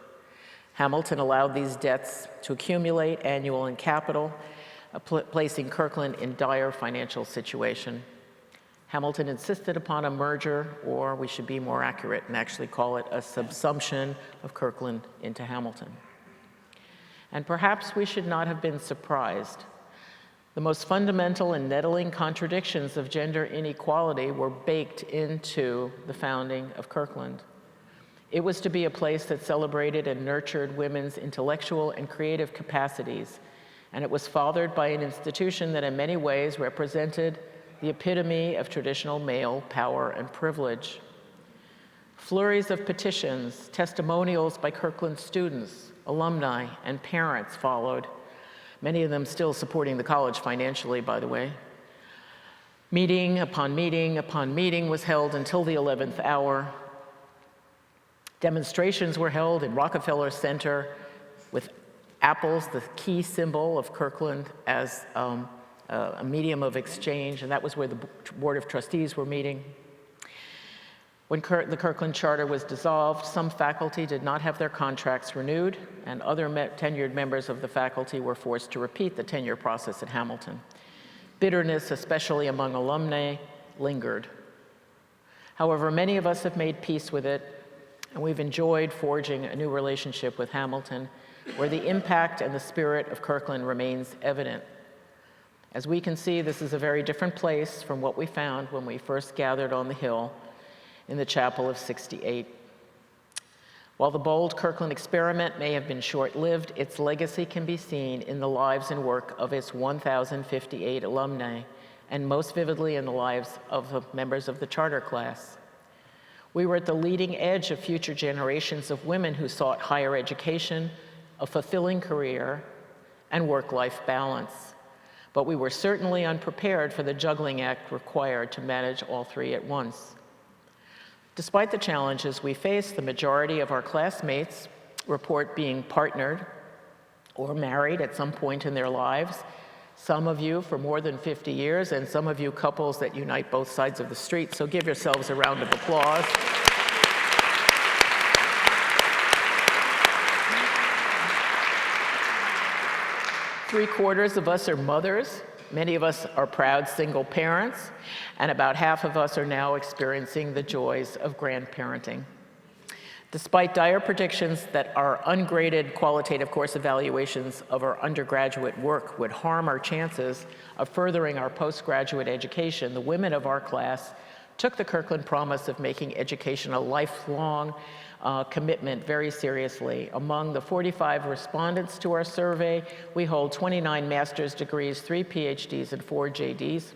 Speaker 3: Hamilton allowed these debts to accumulate annual and capital, placing Kirkland in dire financial situation. Hamilton insisted upon a merger, or we should be more accurate and actually call it a subsumption of Kirkland into Hamilton. And perhaps we should not have been surprised. The most fundamental and nettling contradictions of gender inequality were baked into the founding of Kirkland. It was to be a place that celebrated and nurtured women's intellectual and creative capacities, and it was fathered by an institution that in many ways represented the epitome of traditional male power and privilege. Flurries of petitions, testimonials by Kirkland students, alumni, and parents followed, many of them still supporting the college financially, by the way. Meeting upon meeting upon meeting was held until the 11th hour. Demonstrations were held in Rockefeller Center with apples, the key symbol of Kirkland, as a medium of exchange, and that was where the Board of Trustees were meeting. When the Kirkland Charter was dissolved, some faculty did not have their contracts renewed, and other tenured members of the faculty were forced to repeat the tenure process at Hamilton. Bitterness, especially among alumni, lingered. However, many of us have made peace with it, and we've enjoyed forging a new relationship with Hamilton, where the impact and the spirit of Kirkland remains evident. As we can see, this is a very different place from what we found when we first gathered on the Hill in the chapel of 68. While the bold Kirkland experiment may have been short-lived, its legacy can be seen in the lives and work of its 1,058 alumni, and most vividly in the lives of the members of the charter class. We were at the leading edge of future generations of women who sought higher education, a fulfilling career, and work-life balance. But we were certainly unprepared for the juggling act required to manage all three at once. Despite the challenges we faced, the majority of our classmates report being partnered or married at some point in their lives, some of you for more than 50 years, and some of you couples that unite both sides of the street, so give yourselves a round of applause. Three-quarters of us are mothers. Many of us are proud single parents, and about half of us are now experiencing the joys of grandparenting. Despite dire predictions that our ungraded qualitative course evaluations of our undergraduate work would harm our chances of furthering our postgraduate education, the women of our class took the Kirkland promise of making education a lifelong commitment very seriously. Among the 45 respondents to our survey, we hold 29 master's degrees, 3 PhDs, and 4 JDs.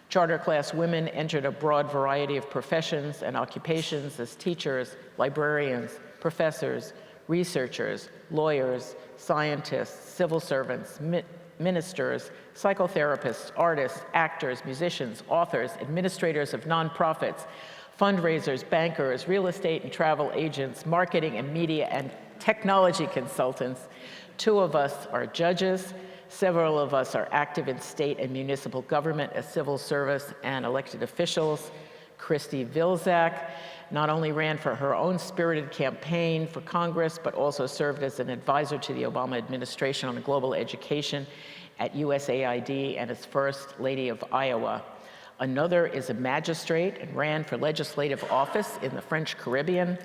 Speaker 3: Charter class women entered a broad variety of professions and occupations as teachers, librarians, professors, researchers, lawyers, scientists, civil servants, ministers, psychotherapists, artists, actors, musicians, authors, administrators of nonprofits, fundraisers, bankers, real estate and travel agents, marketing and media and technology consultants. 2 of us are judges. Several of us are active in state and municipal government as civil service and elected officials. Christy Vilsack not only ran for her own spirited campaign for Congress, but also served as an advisor to the Obama administration on global education at USAID and as First Lady of Iowa. Another is a magistrate and ran for legislative office in the French Caribbean.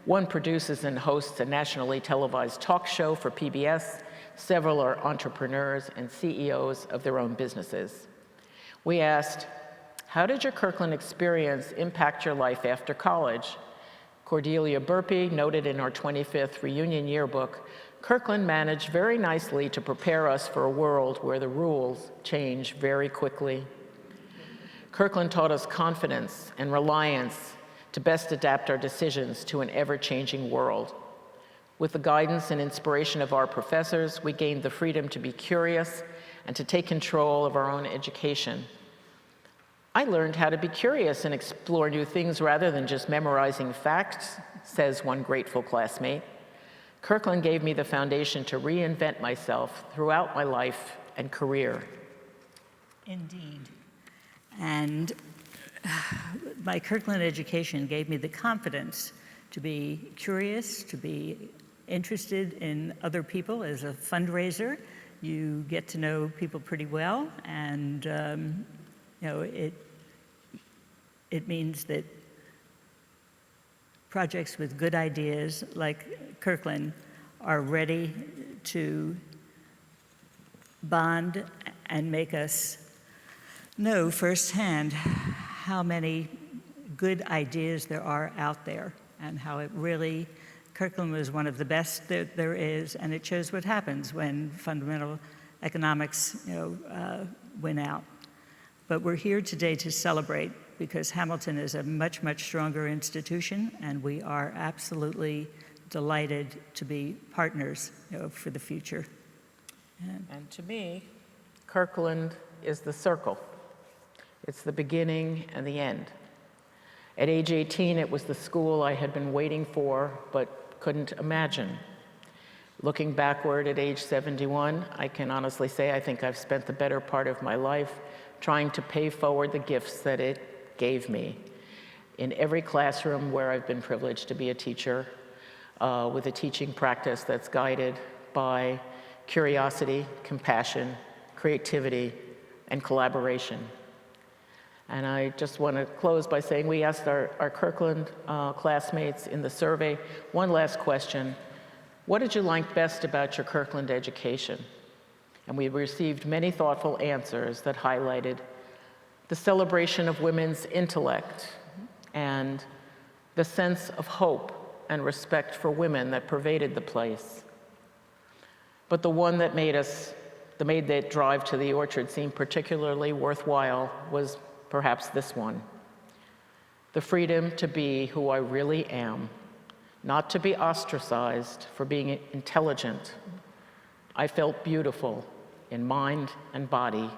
Speaker 3: One produces and hosts a nationally televised talk show for PBS. Several are entrepreneurs and CEOs of their own businesses. We asked, how did your Kirkland experience impact your life after college? Cordelia Burpee noted in our 25th reunion yearbook, Kirkland managed very nicely to prepare us for a world where the rules change very quickly. Kirkland taught us confidence and reliance to best adapt our decisions to an ever-changing world. With the guidance and inspiration of our professors, we gained the freedom to be curious and to take control of our own education. I learned how to be curious and explore new things rather than just memorizing facts, says one grateful classmate. Kirkland gave me the foundation to reinvent myself throughout my life and career.
Speaker 1: Indeed. And my Kirkland education gave me the confidence to be curious, to be interested in other people. As a fundraiser, you get to know people pretty well, and it means that projects with good ideas like Kirkland are ready to bond and make us know firsthand how many good ideas there are out there and how it really, Kirkland was one of the best that there is, and it shows what happens when fundamental economics win out. But we're here today to celebrate because Hamilton is a much, much stronger institution, and we are absolutely delighted to be partners for the future.
Speaker 3: And to me, Kirkland is the circle. It's the beginning and the end. At age 18, it was the school I had been waiting for but couldn't imagine. Looking backward at age 71, I can honestly say I think I've spent the better part of my life trying to pay forward the gifts that it gave me. in every classroom where I've been privileged to be a teacher, with a teaching practice that's guided by curiosity, compassion, creativity, and collaboration. And I just want to close by saying we asked our Kirkland classmates in the survey one last question. What did you like best about your Kirkland education? And we received many thoughtful answers that highlighted the celebration of women's intellect and the sense of hope and respect for women that pervaded the place. But the one that made that drive to the orchard seem particularly worthwhile was perhaps this one. The freedom to be who I really am, not to be ostracized for being intelligent. I felt beautiful in mind and body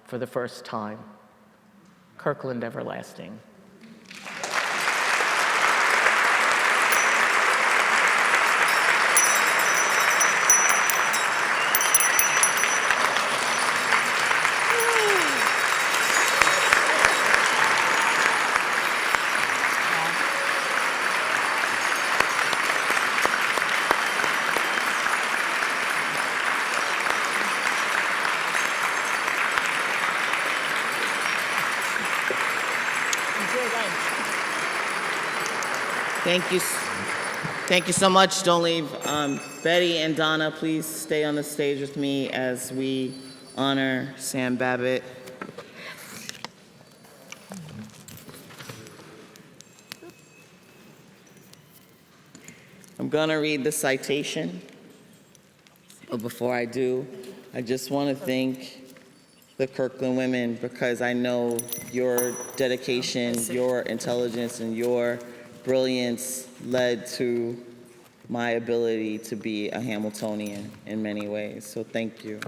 Speaker 3: for the first time. Kirkland Everlasting.
Speaker 2: Thank you so much. Don't leave. Betty and Donna, please stay on the stage with me as we honor Sam Babbitt. I'm gonna read the citation, but before I do, I just want to thank the Kirkland women because I know your dedication, your intelligence, and your brilliance led to my ability to be a Hamiltonian in many ways, so thank you.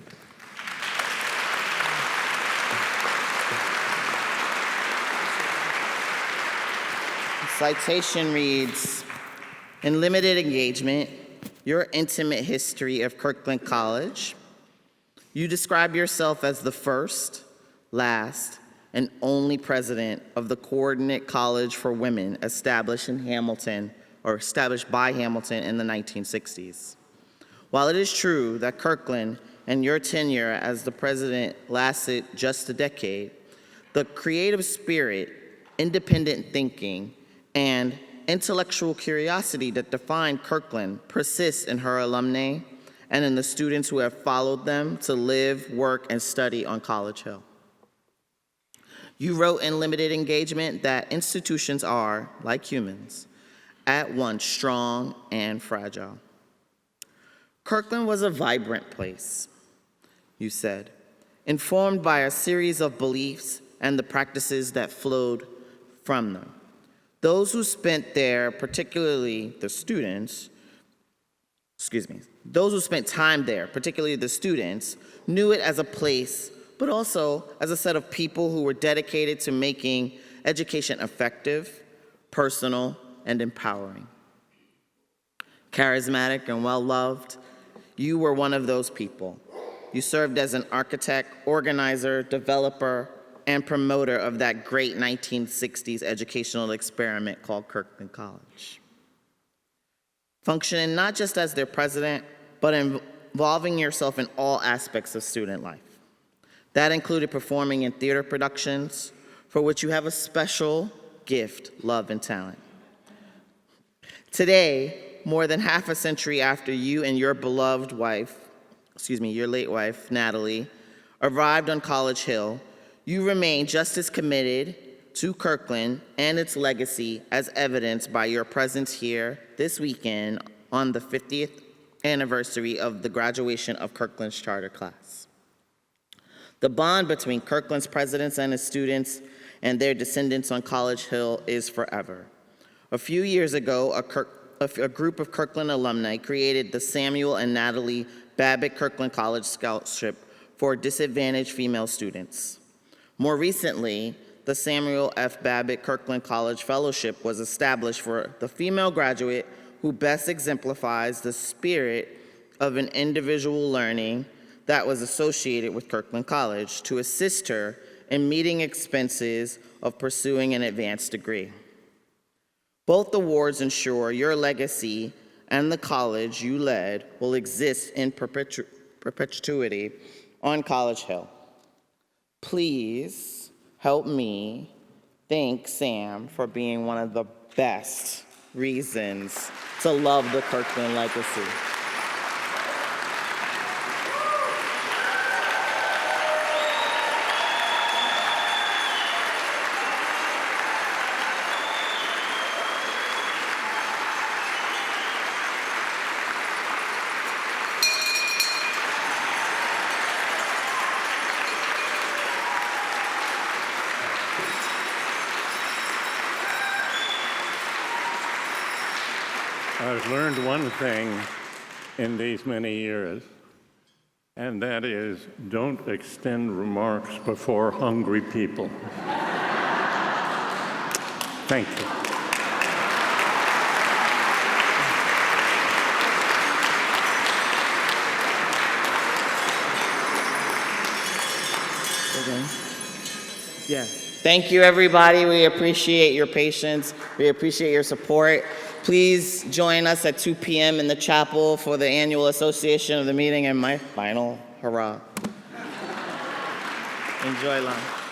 Speaker 2: The citation reads, in limited engagement, your intimate history of Kirkland College, you describe yourself as the first, last, and only president of the Coordinate College for Women established by Hamilton in the 1960s. While it is true that Kirkland and your tenure as the president lasted just a decade, the creative spirit, independent thinking, and intellectual curiosity that defined Kirkland persists in her alumni and in the students who have followed them to live, work, and study on College Hill. You wrote in limited engagement that institutions are, like humans, at once strong and fragile. Kirkland was a vibrant place, you said, informed by a series of beliefs and the practices that flowed from them. Those who spent there, particularly the students, those who spent time there, particularly the students, knew it as a place, but also as a set of people who were dedicated to making education effective, personal, and empowering. Charismatic and well-loved, you were one of those people. You served as an architect, organizer, developer, and promoter of that great 1960s educational experiment called Kirkland College. Functioning not just as their president, but involving yourself in all aspects of student life. That included performing in theater productions, for which you have a special gift, love, and talent. Today, more than half a century after you and your beloved wife, your late wife, Natalie, arrived on College Hill, you remain just as committed to Kirkland and its legacy as evidenced by your presence here this weekend on the 50th anniversary of the graduation of Kirkland's charter class. The bond between Kirkland's presidents and its students and their descendants on College Hill is forever. A few years ago, a group of Kirkland alumni created the Samuel and Natalie Babbitt Kirkland College Scholarship for disadvantaged female students. More recently, the Samuel F. Babbitt Kirkland College Fellowship was established for the female graduate who best exemplifies the spirit of an individual learning that was associated with Kirkland College to assist her in meeting expenses of pursuing an advanced degree. Both awards ensure your legacy and the college you led will exist in perpetuity on College Hill. Please help me thank Sam for being one of the best reasons to love the Kirkland legacy.
Speaker 4: I've learned one thing in these many years, and that is don't extend remarks before hungry people. Thank you.
Speaker 2: Yeah. Thank you, everybody. We appreciate your patience. We appreciate your support. Please join us at 2 p.m. in the chapel for the annual association of the meeting and my final hurrah. Enjoy lunch.